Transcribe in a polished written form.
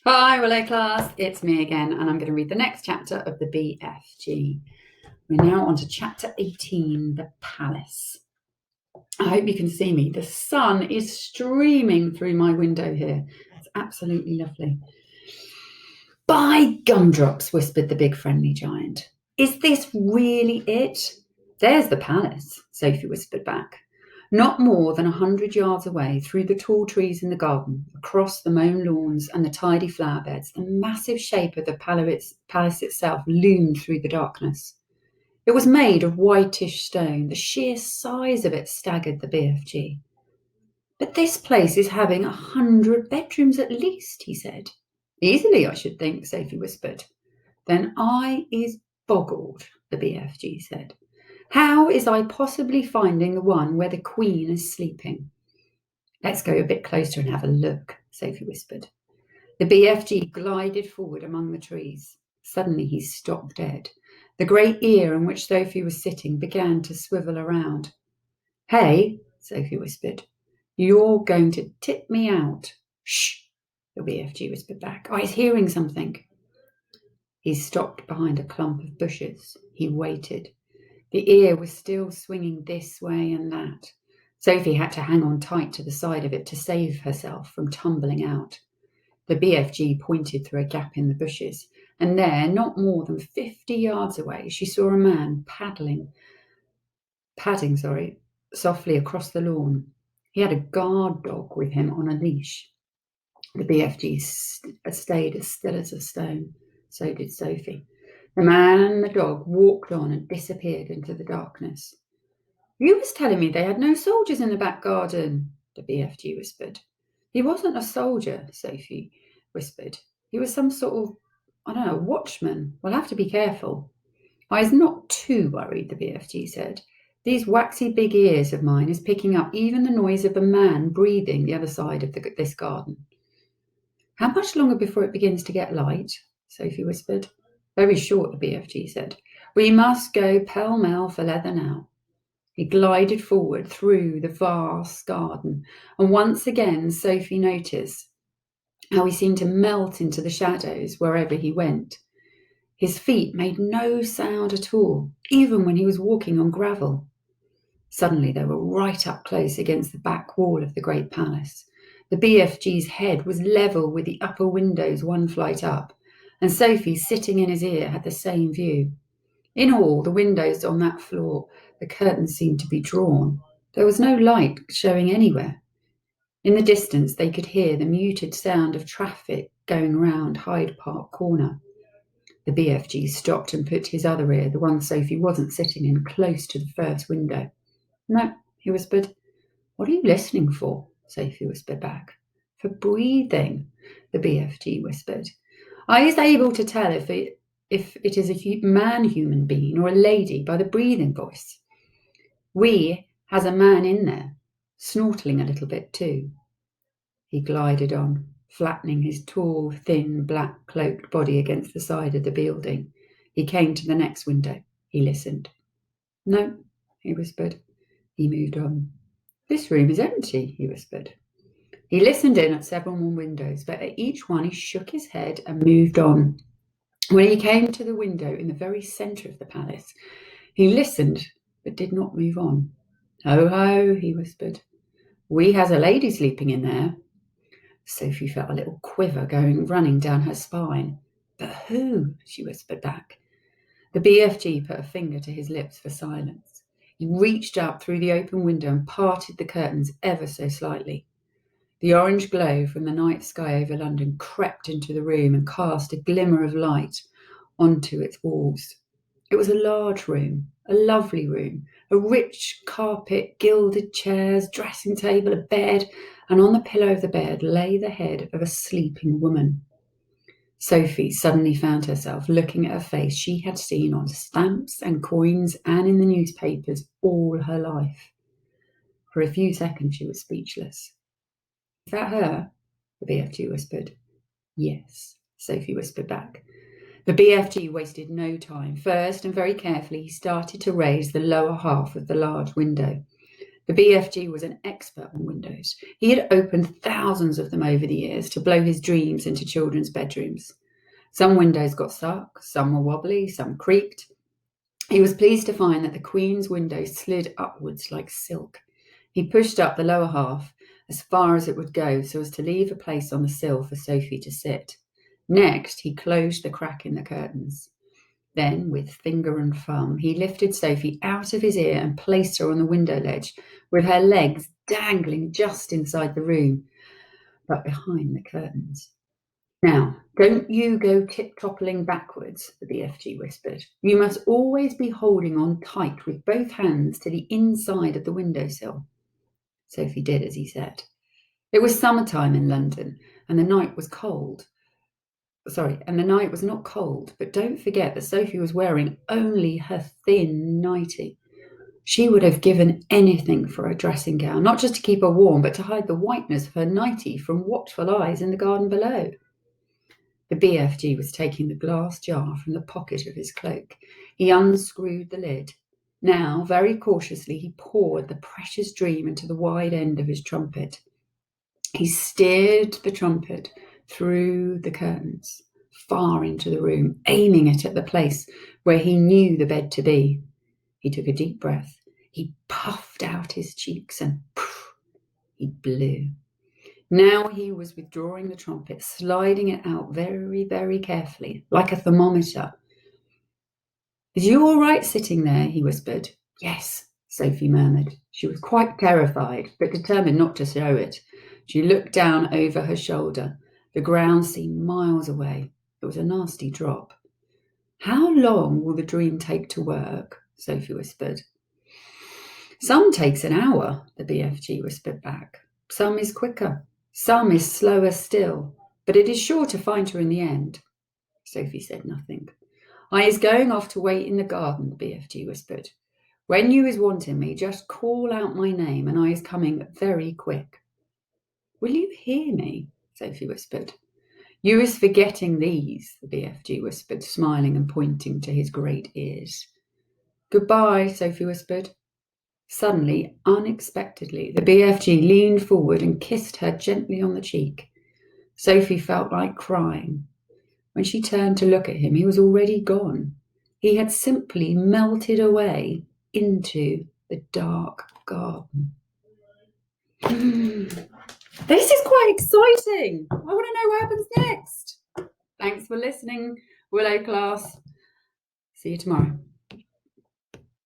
Hi, Willow class, it's me again, and I'm going to read the next chapter of the BFG. We're now on to chapter 18, The Palace. I hope you can see me. The sun is streaming through my window here. It's absolutely lovely. By gumdrops, whispered the big friendly giant. Is this really it? There's the palace, Sophie whispered back. Not more than 100 yards away, through the tall trees in the garden, across the mown lawns and the tidy flower beds, the massive shape of the palace itself loomed through the darkness. It was made of whitish stone. The sheer size of it staggered the BFG. But this place is having 100 bedrooms at least, he said. Easily, I should think, Sophie whispered. Then I is boggled, the BFG said. How is I possibly finding the one where the Queen is sleeping? Let's go a bit closer and have a look, Sophie whispered. The BFG glided forward among the trees. Suddenly he stopped dead. The great ear on which Sophie was sitting began to swivel around. Hey, Sophie whispered, you're going to tip me out. Shh, the BFG whispered back. I was hearing something. He stopped behind a clump of bushes. He waited. The ear was still swinging this way and that. Sophie had to hang on tight to the side of it to save herself from tumbling out. The BFG pointed through a gap in the bushes, and there, not more than 50 yards away, she saw a man padding softly across the lawn. He had a guard dog with him on a leash. The BFG stayed as still as a stone. So did Sophie. The man and the dog walked on and disappeared into the darkness. You was telling me they had no soldiers in the back garden, the BFG whispered. He wasn't a soldier, Sophie whispered. He was some sort of, watchman. We'll have to be careful. I was not too worried, the BFG said. These waxy big ears of mine is picking up even the noise of a man breathing the other side of this garden. How much longer before it begins to get light? Sophie whispered. Very short, the BFG said. We must go pell-mell for leather now. He glided forward through the vast garden, and once again Sophie noticed how he seemed to melt into the shadows wherever he went. His feet made no sound at all, even when he was walking on gravel. Suddenly they were right up close against the back wall of the great palace. The BFG's head was level with the upper windows one flight up, and Sophie, sitting in his ear, had the same view. In all the windows on that floor, the curtains seemed to be drawn. There was no light showing anywhere. In the distance, they could hear the muted sound of traffic going round Hyde Park Corner. The BFG stopped and put his other ear, the one Sophie wasn't sitting in, close to the first window. No, he whispered. What are you listening for? Sophie whispered back. For breathing, the BFG whispered. I is able to tell if it is a human being or a lady by the breathing voice. We has a man in there, snortling a little bit too. He glided on, flattening his tall, thin, black cloaked body against the side of the building. He came to the next window. He listened. No, he whispered. He moved on. This room is empty, he whispered. He listened in at several more windows, but at each one he shook his head and moved on. When he came to the window in the very centre of the palace, he listened but did not move on. Ho, ho, he whispered. We has a lady sleeping in there. Sophie felt a little quiver running down her spine. But who? She whispered back. The BFG put a finger to his lips for silence. He reached up through the open window and parted the curtains ever so slightly. The orange glow from the night sky over London crept into the room and cast a glimmer of light onto its walls. It was a large room, a lovely room, a rich carpet, gilded chairs, dressing table, a bed, and on the pillow of the bed lay the head of a sleeping woman. Sophie suddenly found herself looking at a face she had seen on stamps and coins and in the newspapers all her life. For a few seconds she was speechless. Is that her? The BFG whispered. Yes, Sophie whispered back. The BFG wasted no time. First, and very carefully, he started to raise the lower half of the large window. The BFG was an expert on windows. He had opened thousands of them over the years to blow his dreams into children's bedrooms. Some windows got stuck, some were wobbly, some creaked. He was pleased to find that the Queen's window slid upwards like silk. He pushed up the lower half as far as it would go so as to leave a place on the sill for Sophie to sit. Next, he closed the crack in the curtains. Then, with finger and thumb, he lifted Sophie out of his ear and placed her on the window ledge, with her legs dangling just inside the room, but behind the curtains. Now, don't you go tip-toppling backwards, the BFG whispered. You must always be holding on tight with both hands to the inside of the windowsill. Sophie did as he said. It was summertime in London, and the night was cold. And the night was not cold, but don't forget that Sophie was wearing only her thin nightie. She would have given anything for a dressing gown, not just to keep her warm, but to hide the whiteness of her nightie from watchful eyes in the garden below. The BFG was taking the glass jar from the pocket of his cloak. He unscrewed the lid. Now, very cautiously, he poured the precious dream into the wide end of his trumpet. He steered the trumpet through the curtains, far into the room, aiming it at the place where he knew the bed to be. He took a deep breath. He puffed out his cheeks and poof, he blew. Now he was withdrawing the trumpet, sliding it out very, very carefully, like a thermometer. Is you all right sitting there? He whispered. Yes, Sophie murmured. She was quite terrified, but determined not to show it. She looked down over her shoulder. The ground seemed miles away. It was a nasty drop. How long will the dream take to work? Sophie whispered. Some takes an hour, the BFG whispered back. Some is quicker. Some is slower still, but it is sure to find her in the end. Sophie said nothing. I is going off to wait in the garden, the BFG whispered. When you is wanting me, just call out my name and I is coming very quick. Will you hear me? Sophie whispered. You is forgetting these, the BFG whispered, smiling and pointing to his great ears. Goodbye, Sophie whispered. Suddenly, unexpectedly, the BFG leaned forward and kissed her gently on the cheek. Sophie felt like crying. When she turned to look at him, he was already gone. He had simply melted away into the dark garden. This is quite exciting. I want to know what happens next. Thanks for listening, Willow class. See you tomorrow.